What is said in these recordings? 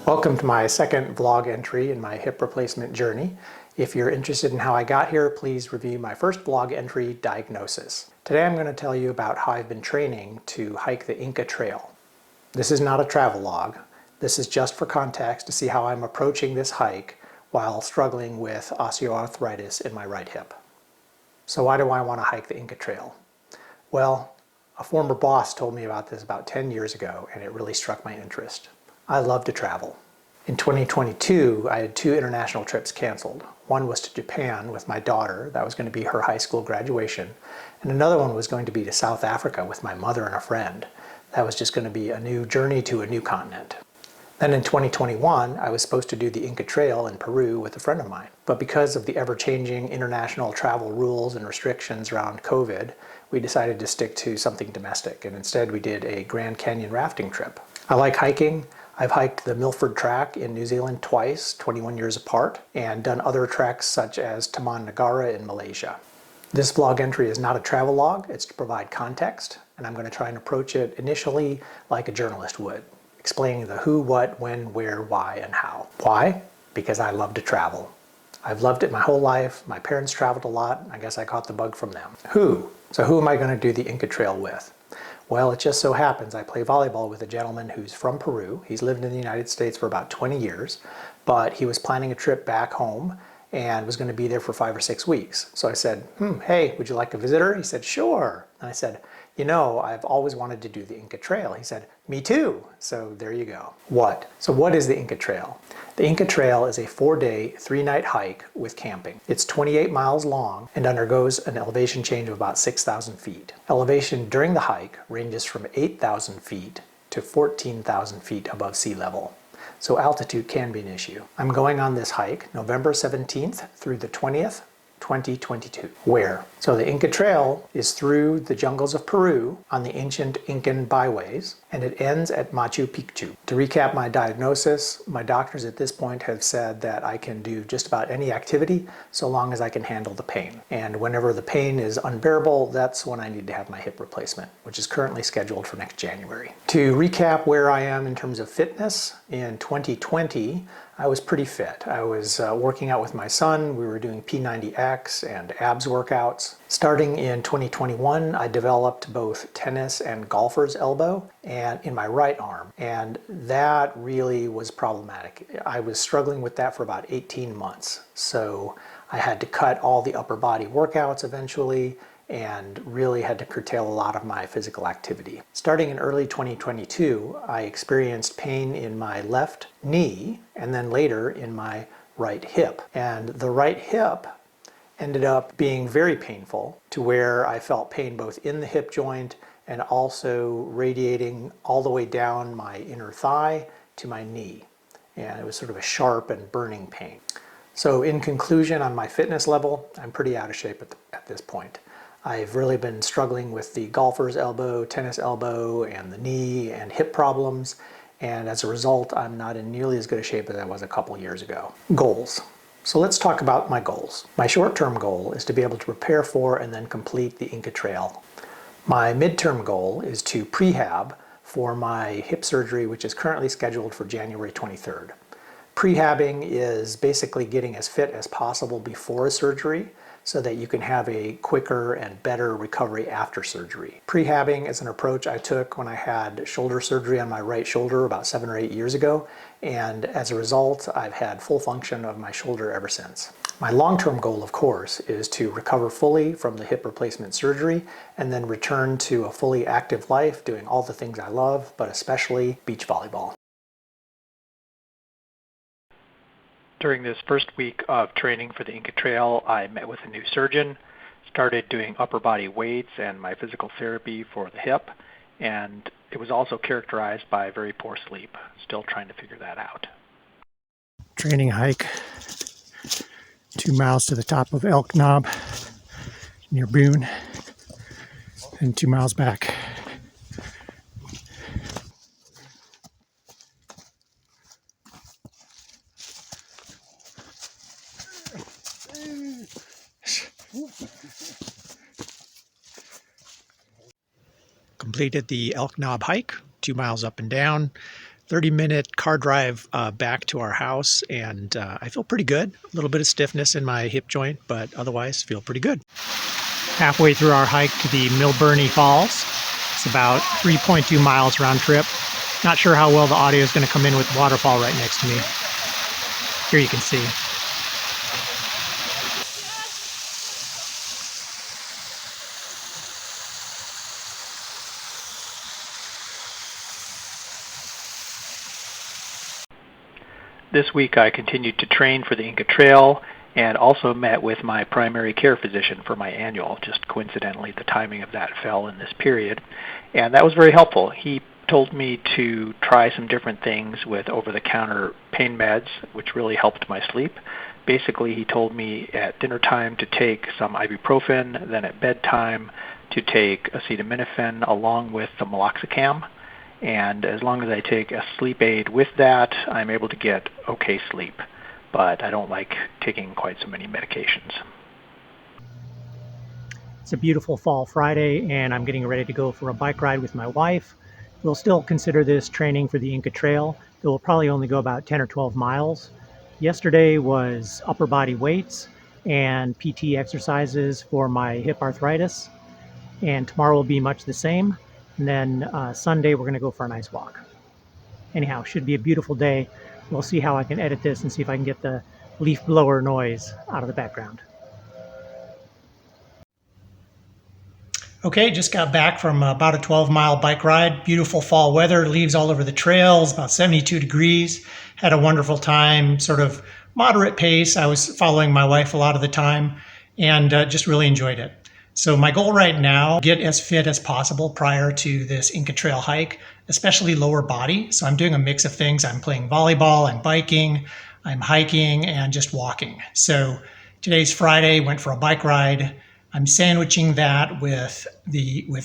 Welcome to my second vlog entry in my hip replacement journey. If you're interested in how I got here, please review my first vlog entry, Diagnosis. Today I'm going to tell you about how I've been training to hike the Inca Trail. This is not a travel log. This is just for context to see how I'm approaching this hike while struggling with osteoarthritis in my right hip. So why do I want to hike the Inca Trail? Well, a former boss told me about this about 10 years ago, and it really struck my interest. I love to travel. In 2022, I had 2 international trips canceled. One was to Japan with my daughter, that was going to be her high school graduation, and another one was going to be to South Africa with my mother and a friend. That was just going to be a new journey to a new continent. Then in 2021, I was supposed to do the Inca Trail in Peru with a friend of mine. But because of the ever-changing international travel rules and restrictions around COVID, we decided to stick to something domestic, and instead we did a Grand Canyon rafting trip. I like hiking. I've hiked the Milford Track in New Zealand twice, 21 years apart, and done other treks such as Taman Negara in Malaysia. This vlog entry is not a travel log, it's to provide context, and I'm going to try and approach it initially like a journalist would, explaining the who, what, when, where, why, and how. Why? Because I love to travel. I've loved it my whole life. My parents traveled a lot. I guess I caught the bug from them. Who? So who am I going to do the Inca Trail with? Well, it just so happens I play volleyball with a gentleman who's from Peru. He's lived in the United States for about 20 years, but he was planning a trip back home and was going to be there for 5 or 6 weeks. So I said, hey, would you like a visitor? He said, sure. And I said, you know, I've always wanted to do the Inca Trail. He said, me too. So there you go. What? So what is the Inca Trail? The Inca Trail is a 4-day, 3-night hike with camping. It's 28 miles long and undergoes an elevation change of about 6,000 feet. Elevation during the hike ranges from 8,000 feet to 14,000 feet above sea level. So altitude can be an issue. I'm going on this hike November 17th through the 20th, 2022. Where? So the Inca Trail is through the jungles of Peru on the ancient Incan byways, and it ends at Machu Picchu. To recap my diagnosis, my doctors at this point have said that I can do just about any activity so long as I can handle the pain. And whenever the pain is unbearable, that's when I need to have my hip replacement, which is currently scheduled for next January. To recap where I am in terms of fitness, in 2020, I was pretty fit. I was working out with my son. We were doing P90X and abs workouts. Starting in 2021, I developed both tennis and golfer's elbow and in my right arm, and that really was problematic. I was struggling with that for about 18 months. So I had to cut all the upper body workouts eventually and really had to curtail a lot of my physical activity. Starting in early 2022, I experienced pain in my left knee and then later in my right hip. And the right hip ended up being very painful to where I felt pain both in the hip joint and also radiating all the way down my inner thigh to my knee. And it was sort of a sharp and burning pain. So in conclusion, on my fitness level, I'm pretty out of shape at this point. I've really been struggling with the golfer's elbow, tennis elbow, and the knee and hip problems, and as a result, I'm not in nearly as good a shape as I was a couple years ago. Goals. So let's talk about my goals. My short-term goal is to be able to prepare for and then complete the Inca Trail. My midterm goal is to prehab for my hip surgery, which is currently scheduled for January 23rd. Prehabbing is basically getting as fit as possible before a surgery so that you can have a quicker and better recovery after surgery. Prehabbing is an approach I took when I had shoulder surgery on my right shoulder about 7 or 8 years ago, and as a result, I've had full function of my shoulder ever since. My long-term goal, of course, is to recover fully from the hip replacement surgery and then return to a fully active life doing all the things I love, but especially beach volleyball. During this first week of training for the Inca Trail, I met with a new surgeon, started doing upper body weights and my physical therapy for the hip, and it was also characterized by very poor sleep. Still trying to figure that out. Training hike, 2 miles to the top of Elk Knob near Boone, and 2 miles back. Completed the Elk Knob hike, 2 miles up and down. 30-minute car drive back to our house, and I feel pretty good. A little bit of stiffness in my hip joint, but otherwise feel pretty good. Halfway through our hike to the Milburnie Falls. It's about 3.2 miles round trip. Not sure how well the audio is going to come in with the waterfall right next to me. Here you can see. This week I continued to train for the Inca Trail and also met with my primary care physician for my annual. Just coincidentally, the timing of that fell in this period, and that was very helpful. He told me to try some different things with over-the-counter pain meds, which really helped my sleep. Basically, he told me at dinner time to take some ibuprofen, then at bedtime to take acetaminophen along with the meloxicam. And as long as I take a sleep aid with that, I'm able to get okay sleep. But I don't like taking quite so many medications. It's a beautiful fall Friday, and I'm getting ready to go for a bike ride with my wife. We'll still consider this training for the Inca Trail. It will probably only go about 10 or 12 miles. Yesterday was upper body weights and PT exercises for my hip arthritis. And tomorrow will be much the same. And then Sunday, we're going to go for a nice walk. Anyhow, should be a beautiful day. We'll see how I can edit this and see if I can get the leaf blower noise out of the background. Okay, just got back from about a 12-mile bike ride. Beautiful fall weather, leaves all over the trails, about 72 degrees. Had a wonderful time, sort of moderate pace. I was following my wife a lot of the time and just really enjoyed it. So my goal right now, get as fit as possible prior to this Inca Trail hike, especially lower body. So I'm doing a mix of things. I'm playing volleyball, I'm biking, I'm hiking, and just walking. So today's Friday, went for a bike ride. I'm sandwiching that with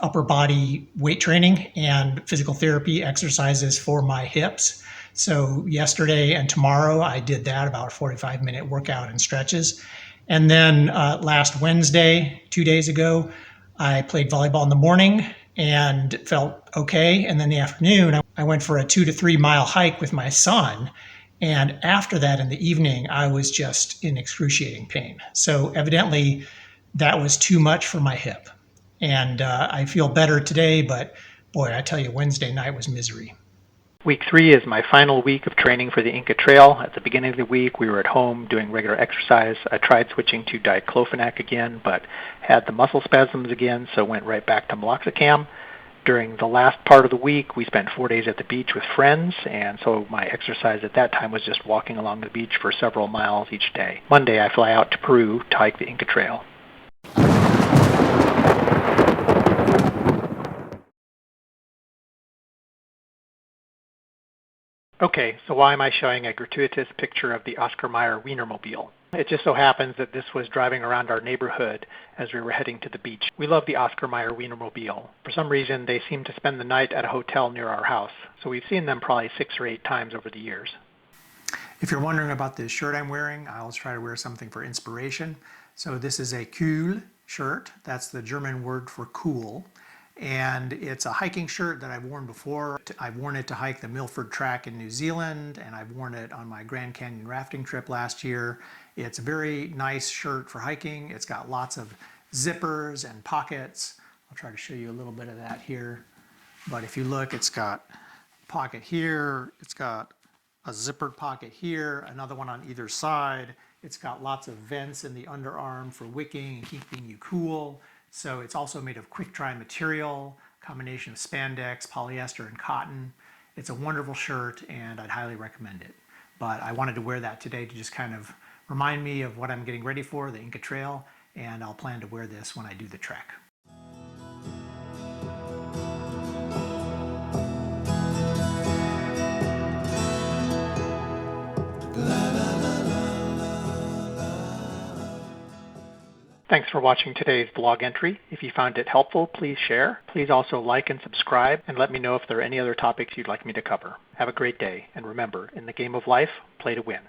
upper body weight training and physical therapy exercises for my hips. So yesterday and tomorrow I did that, about a 45-minute workout and stretches. And then last Wednesday, 2 days ago, I played volleyball in the morning and felt okay. And then the afternoon, I went for a 2 to 3 mile hike with my son. And after that, in the evening, I was just in excruciating pain. So evidently, that was too much for my hip. And I feel better today, but boy, I tell you, Wednesday night was misery. Week 3 is my final week of training for the Inca Trail. At the beginning of the week, we were at home doing regular exercise. I tried switching to diclofenac again, but had the muscle spasms again, so went right back to meloxicam. During the last part of the week, we spent 4 days at the beach with friends, and so my exercise at that time was just walking along the beach for several miles each day. Monday, I fly out to Peru to hike the Inca Trail. Okay, so why am I showing a gratuitous picture of the Oscar Mayer Wienermobile? It just so happens that this was driving around our neighborhood as we were heading to the beach. We love the Oscar Mayer Wienermobile. For some reason, they seem to spend the night at a hotel near our house, so we've seen them probably 6 or 8 times over the years. If you're wondering about this shirt I'm wearing, I always try to wear something for inspiration. So this is a Kühl shirt. That's the German word for cool. And it's a hiking shirt that I've worn before. I've worn it to hike the Milford Track in New Zealand, and I've worn it on my Grand Canyon rafting trip last year. It's a very nice shirt for hiking. It's got lots of zippers and pockets. I'll try to show you a little bit of that here. But if you look, it's got a pocket here, it's got a zippered pocket here, another one on either side. It's got lots of vents in the underarm for wicking and keeping you cool. So it's also made of quick-dry material, combination of spandex, polyester, and cotton. It's a wonderful shirt, and I'd highly recommend it. But I wanted to wear that today to just kind of remind me of what I'm getting ready for, the Inca Trail, and I'll plan to wear this when I do the trek. Thanks for watching today's blog entry. If you found it helpful, please share. Please also like and subscribe, and let me know if there are any other topics you'd like me to cover. Have a great day, and remember, in the game of life, play to win.